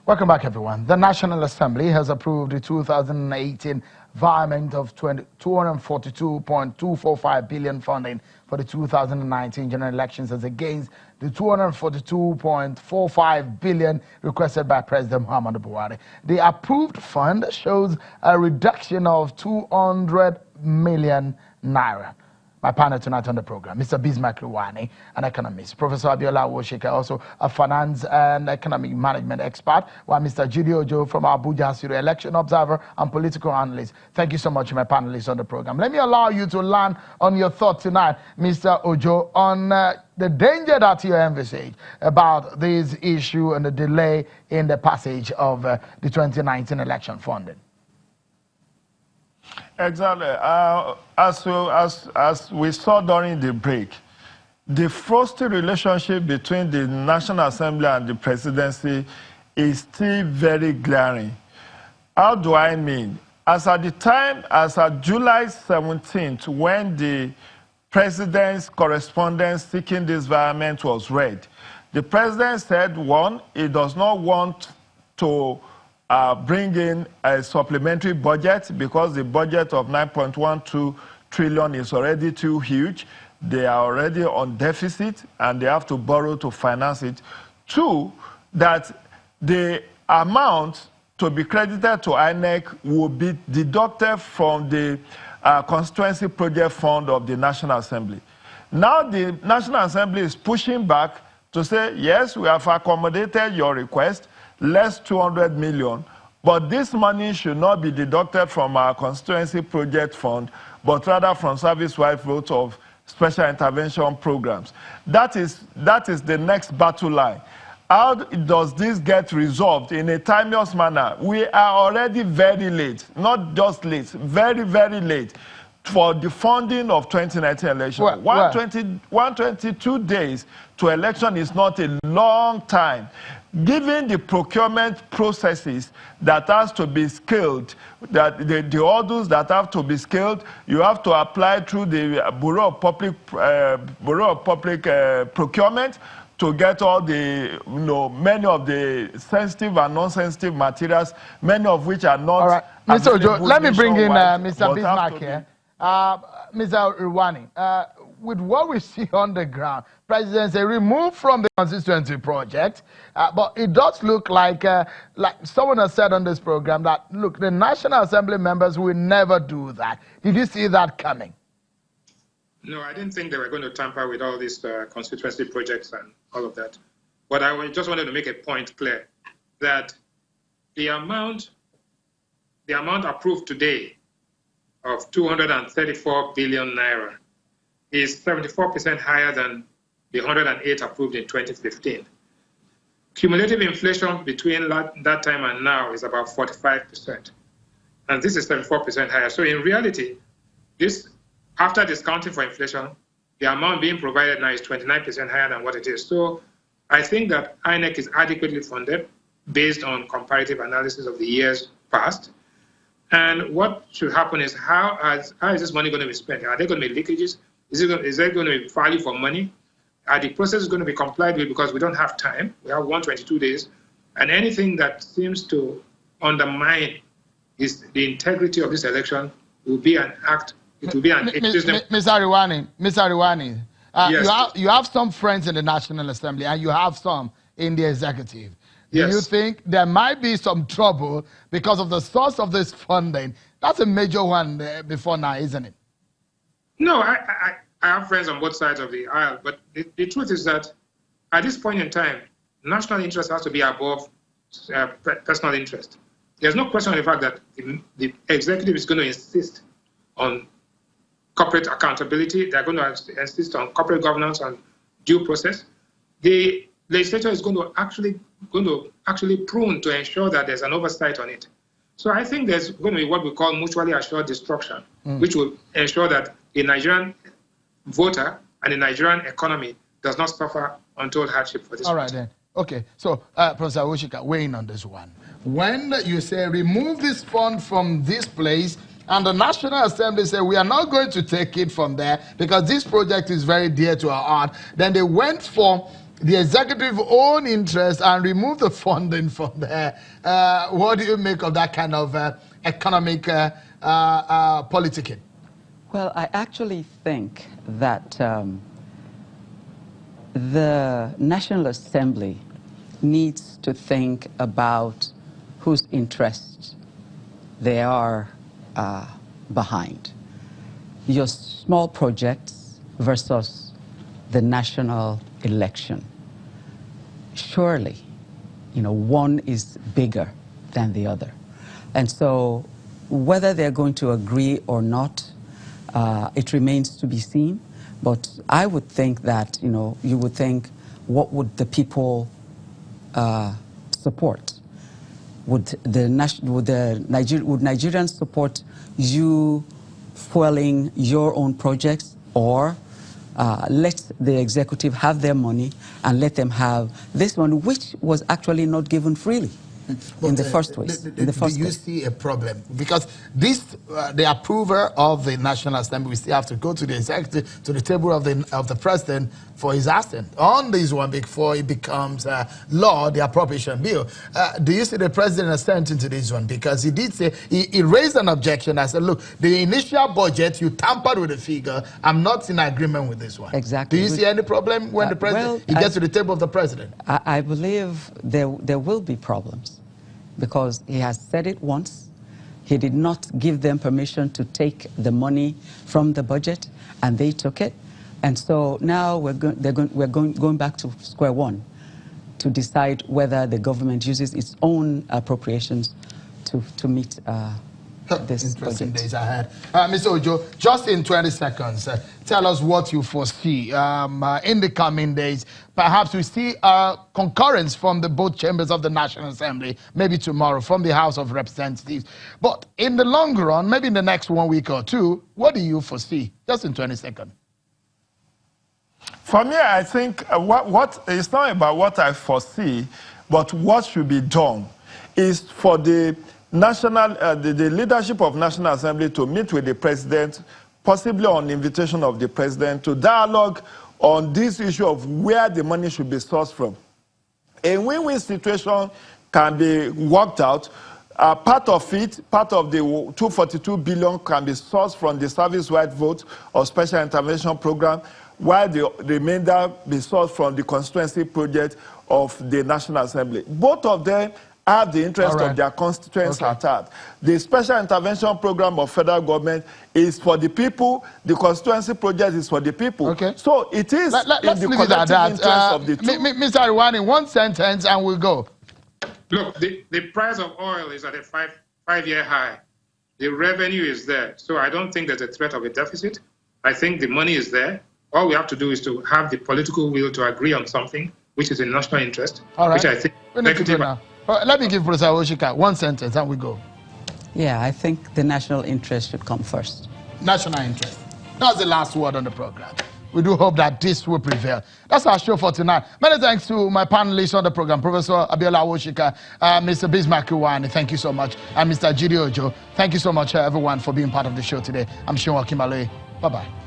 Welcome back, everyone. The National Assembly has approved the 2018 environment of 242.245 billion funding for the 2019 general elections as against the 242.45 billion requested by President Muhammadu Buhari. The approved fund shows a reduction of 200 million naira. My partner tonight on the program, Mr. Bismarck Luwani, an economist. Professor Abiola Woshika, also a finance and economic management expert, while Mr. Judy Ojo from Abuja, Syria, election observer and political analyst. Thank you so much, my panelists on the program. Let me allow you to land on your thoughts tonight, Mr. Ojo, on the danger that you envisage about this issue and the delay in the passage of the 2019 election funding. Exactly. As we saw during the break, the frosty relationship between the National Assembly and the presidency is still very glaring. How do I mean? As at July 17th, when the president's correspondence seeking this environment was read, the president said, one, he does not want to bring in a supplementary budget because the budget of 9.12 trillion is already too huge. They are already on deficit and they have to borrow to finance it. Two, that the amount to be credited to INEC will be deducted from the constituency project fund of the National Assembly. Now the National Assembly is pushing back to say, yes, we have accommodated your request, less 200 million, but this money should not be deducted from our constituency project fund, but rather from service-wide vote of special intervention programs. That is the next battle line. How does this get resolved in a timeous manner? We are already very late, not just late, very, very late for the funding of 2019 election. 122 days to election is not a long time. Given the procurement processes that has to be scaled, that the orders that have to be scaled, you have to apply through the Bureau of Public Procurement to get all the, many of the sensitive and non-sensitive materials, many of which are not. All right, Mr. Ojo, let me bring in Mr. Bismarck here. Mr. Irwani, with what we see on the ground, President say removed from the constituency project, but it does look like someone has said on this program that, look, the National Assembly members will never do that. Did you see that coming? No, I didn't think they were going to tamper with all these constituency projects and all of that. But I just wanted to make a point clear that the amount approved today of 234 billion naira is 74% higher than the 108 approved in 2015. Cumulative inflation between that time and now is about 45%. And this is 74% higher. So in reality, this, after discounting for inflation, the amount being provided now is 29% higher than what it is. So I think that INEC is adequately funded based on comparative analysis of the years past. And what should happen is how is this money going to be spent? Are there going to be leakages? Is there going to be value for money? Are the processes going to be complied with because we don't have time? We have 122 days. And anything that seems to undermine the integrity of this election will be an act. It will be an Mr. Ariwani, yes. you have some friends in the National Assembly and you have some in the executive. Do yes. you think there might be some trouble because of the source of this funding? That's a major one before now, isn't it? No, I have friends on both sides of the aisle, but the truth is that at this point in time, national interest has to be above personal interest. There's no question on the fact that the executive is going to insist on corporate accountability. They're going to insist on corporate governance and due process. The legislature is going to actually prune to ensure that there's an oversight on it. So I think there's going to be what we call mutually assured destruction, which will ensure that the Nigerian voter and the Nigerian economy does not suffer untold hardship for this. All right, then. Okay, so Professor Woshika, weigh in on this one. When you say remove this fund from this place, and the National Assembly say we are not going to take it from there because this project is very dear to our heart, then they went for the executive own interest and remove the funding from there. What do you make of that kind of economic politicking? Well, I actually think that the National Assembly needs to think about whose interests they are behind. Your small projects versus the national election. Surely, one is bigger than the other. And so whether they're going to agree or not, it remains to be seen. But I would think that, you would think, what would the people support? Would Nigerians support you fueling your own projects, or let the executive have their money and let them have this one, which was actually not given freely in the first place? Do you see a problem? Because this, the approver of the National Assembly, we still have to go to the executive, to the table of the president for his assent on this one before it becomes law, the appropriation bill. Do you see the president assenting to this one? Because he did say, he raised an objection. I said, look, the initial budget, you tampered with the figure. I'm not in agreement with this one. Exactly. Do you see any problem when the president, he gets to the table of the president? I believe there will be problems, because he has said it once. He did not give them permission to take the money from the budget, and they took it. And so now we're going back to square one to decide whether the government uses its own appropriations to meet this interesting budget. Days ahead. Mr. Ojo, just in 20 seconds, tell us what you foresee in the coming days. Perhaps we see a concurrence from both chambers of the National Assembly, maybe tomorrow from the House of Representatives. But in the long run, maybe in the next 1 week or two, what do you foresee? Just in 20 seconds. For me, I think what it's not about what I foresee, but what should be done is for the the leadership of National Assembly to meet with the president, possibly on invitation of the president, to dialogue on this issue of where the money should be sourced from. A win-win situation can be worked out. Part of it, part of the 242 billion can be sourced from the service-wide vote or special intervention program, while the remainder be sourced from the constituency project of the National Assembly. Both of them have the interest of their constituents at heart. The special intervention program of federal government is for the people. The constituency project is for the people. Okay. So it is in the collective interest of the two. Mr. Ariwani, one sentence and we'll go. Look, the price of oil is at a five-year high. The revenue is there. So I don't think there's a threat of a deficit. I think the money is there. All we have to do is to have the political will to agree on something which is in national interest, which I think... Let me give Professor Oshika one sentence and we go. Yeah, I think the national interest should come first. National interest. That's the last word on the program. We do hope that this will prevail. That's our show for tonight. Many thanks to my panelists on the program, Professor Abiola Oshika, Mr. Bismarck Uwani, thank you so much, and Mr. Jide Ojo. Thank you so much, everyone, for being part of the show today. I'm Sean Kimale. Bye-bye.